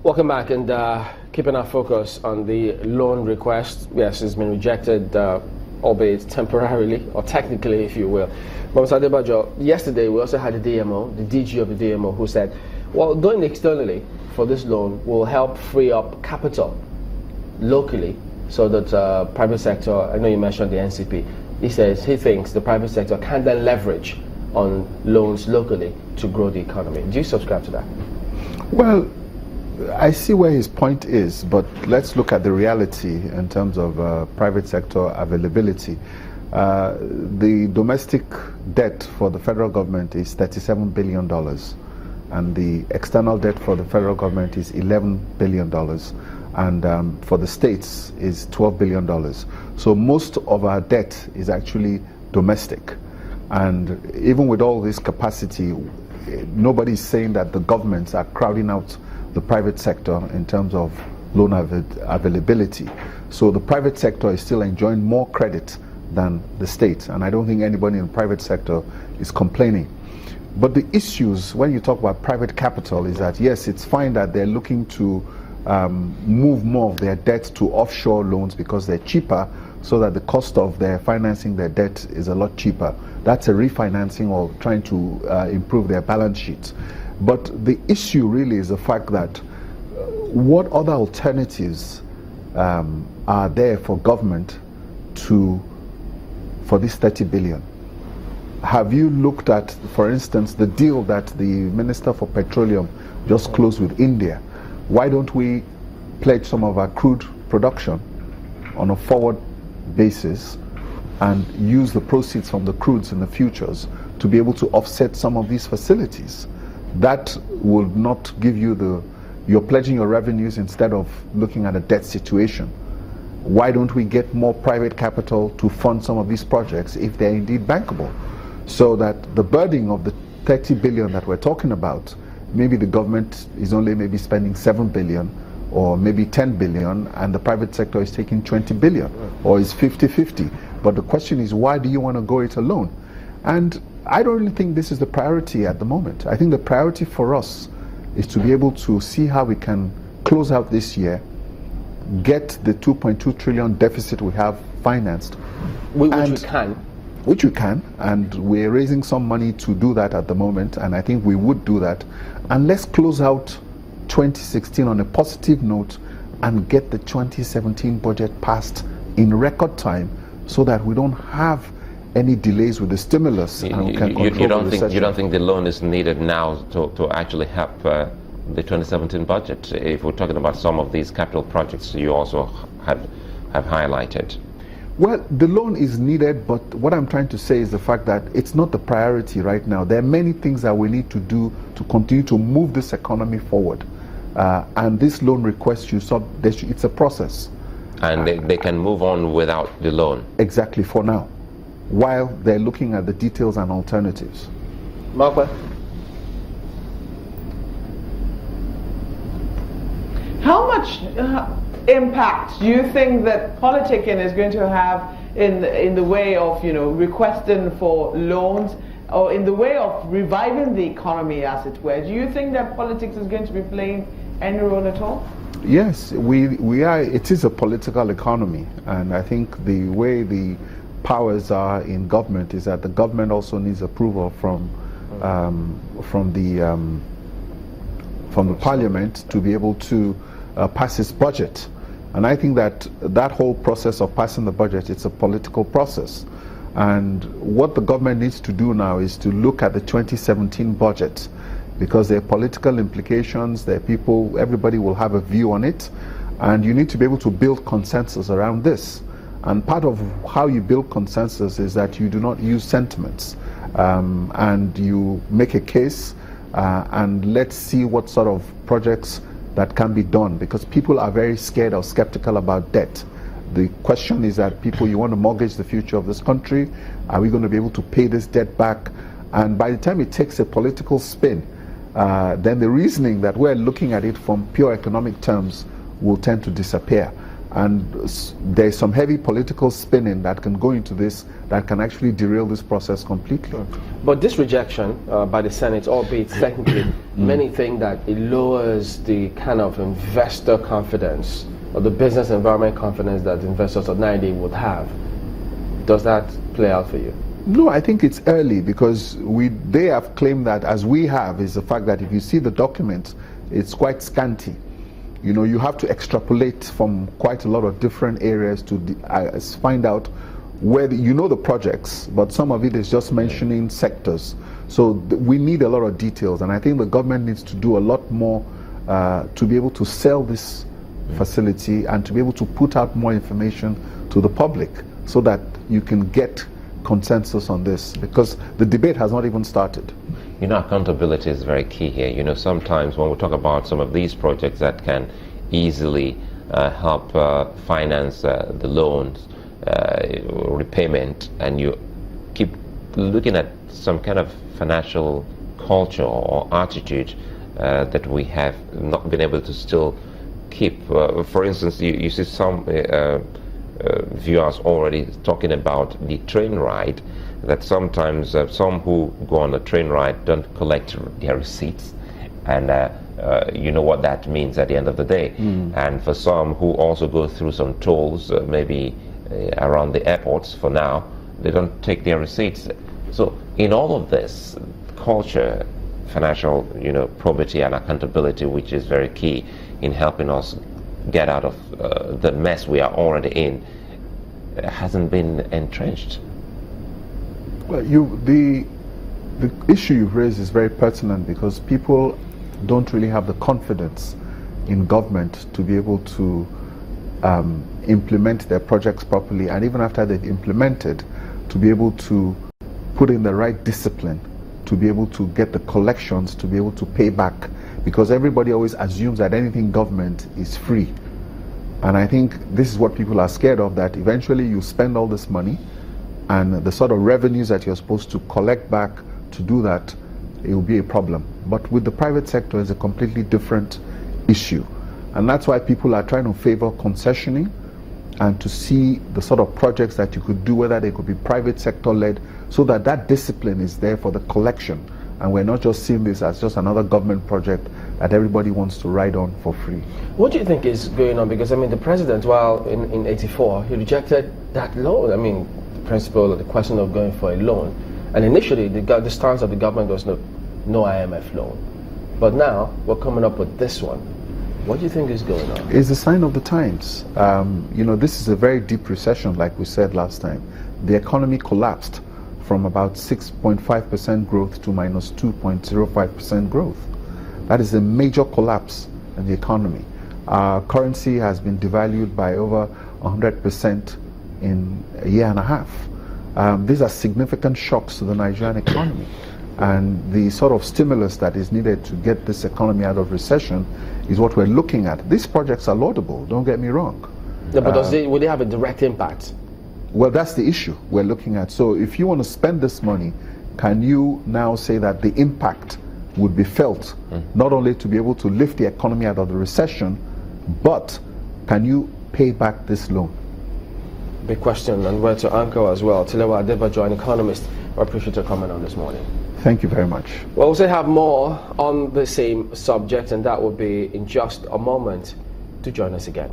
Welcome back, and keeping our focus on the loan request. Yes, it's been rejected, albeit temporarily or technically, if you will. But Mr. Adebajo, yesterday we also had the DMO, the DG of the DMO, who said, well, going externally for this loan will help free up capital locally so that private sector, I know you mentioned the NCP, he says he thinks the private sector can then leverage on loans locally to grow the economy. Do you subscribe to that? Well, I see where his point is, but let's look at the reality in terms of private sector availability. The domestic debt for the federal government is $37 billion, and the external debt for the federal government is $11 billion, and for the states is $12 billion. So most of our debt is actually domestic. And even with all this capacity, nobody's saying that the governments are crowding out the private sector in terms of loan availability. So the private sector is still enjoying more credit than the state, and I don't think anybody in the private sector is complaining. But the issues when you talk about private capital is that, yes, it's fine that they're looking to move more of their debt to offshore loans because they're cheaper, so that the cost of their financing their debt is a lot cheaper. That's a refinancing or trying to improve their balance sheets. But the issue really is the fact that what other alternatives are there for government for this 30 billion? Have you looked at, for instance, the deal that the Minister for Petroleum just closed with India? Why don't we pledge some of our crude production on a forward basis and use the proceeds from the crudes in the futures to be able to offset some of these facilities? That will not give you you're pledging your revenues instead of looking at a debt situation. Why don't we get more private capital to fund some of these projects if they're indeed bankable? So that the burden of the 30 billion that we're talking about, maybe the government is only maybe spending 7 billion or maybe 10 billion, and the private sector is taking 20 billion, or is 50-50. But the question is, why do you want to go it alone? And I don't really think this is the priority at the moment. I think the priority for us is to be able to see how we can close out this year, get the 2.2 trillion deficit we have financed. Which we can, and we're raising some money to do that at the moment, and I think we would do that. And let's close out 2016 on a positive note and get the 2017 budget passed in record time so that we don't have any delays with the stimulus. And we can you don't think the loan is needed now to actually help the 2017 budget? If we're talking about some of these capital projects you also have highlighted. Well, the loan is needed, but what I'm trying to say is the fact that it's not the priority right now. There are many things that we need to do to continue to move this economy forward. And this loan request, it's a process. And they can move on without the loan? Exactly, for now, while they're looking at the details and alternatives. Mark? How much impact do you think that politicking is going to have in the way of, requesting for loans, or in the way of reviving the economy, as it were? Do you think that politics is going to be playing any role at all? Yes, we are. It is a political economy, and I think the way the powers are in government is that the government also needs approval from the parliament to be able to pass its budget. And I think that whole process of passing the budget, it's a political process. And what the government needs to do now is to look at the 2017 budget, because there are political implications, everybody will have a view on it, and you need to be able to build consensus around this. And part of how you build consensus is that you do not use sentiments, and you make a case, and let's see what sort of projects that can be done, because people are very scared or skeptical about debt. The question is that you want to mortgage the future of this country. Are we going to be able to pay this debt back? And by the time it takes a political spin, then the reasoning that we're looking at it from pure economic terms will tend to disappear. And there's some heavy political spinning that can go into this that can actually derail this process completely. But this rejection by the Senate, albeit technically, many think that it lowers the kind of investor confidence or the business environment confidence that investors of 90 would have. Does that play out for you? No, I think it's early because they have claimed that, as we have, is the fact that if you see the document, it's quite scanty. You know, you have to extrapolate from quite a lot of different areas to find out where the projects, but some of it is just mentioning sectors. So we need a lot of details, and I think the government needs to do a lot more to be able to sell this facility and to be able to put out more information to the public so that you can get consensus on this, because the debate has not even started. You know, accountability is very key here. You know, sometimes when we talk about some of these projects that can easily help finance the loans, repayment, and you keep looking at some kind of financial culture or attitude that we have not been able to still keep. For instance, you see some viewers already talking about the train ride, that sometimes some who go on a train ride don't collect their receipts, and you know what that means at the end of the day. And for some who also go through some tolls, maybe around the airports for now, they don't take their receipts. So in all of this, culture, financial, probity and accountability, which is very key in helping us get out of the mess we are already in, hasn't been entrenched. Well, the issue you've raised is very pertinent because people don't really have the confidence in government to be able to implement their projects properly, and even after they've implemented, to be able to put in the right discipline, to be able to get the collections, to be able to pay back, because everybody always assumes that anything government is free. And I think this is what people are scared of, that eventually you spend all this money and the sort of revenues that you're supposed to collect back to do that, it will be a problem. But with the private sector, it's a completely different issue. And that's why people are trying to favor concessioning and to see the sort of projects that you could do, whether they could be private sector led, so that that discipline is there for the collection. And we're not just seeing this as just another government project that everybody wants to ride on for free. What do you think is going on? Because, the president, while in 84, he rejected that loan. The principle or the question of going for a loan. And initially, the stance of the government was no IMF loan. But now, we're coming up with this one. What do you think is going on? It's a sign of the times. This is a very deep recession, like we said last time. The economy collapsed from about 6.5% growth to minus 2.05% growth. That is a major collapse in the economy. Our currency has been devalued by over 100% in a year and a half. These are significant shocks to the Nigerian economy. And the sort of stimulus that is needed to get this economy out of recession is what we're looking at. These projects are laudable, don't get me wrong. Yeah, but will they have a direct impact? Well, that's the issue we're looking at. So if you want to spend this money, can you now say that the impact would be felt, not only to be able to lift the economy out of the recession, but can you pay back this loan? Big question, and where to anchor as well. Adetilewa Adebajo, an economist, I appreciate your comment on this morning. Thank you very much. We'll also have more on the same subject, and that will be in just a moment. To join us again.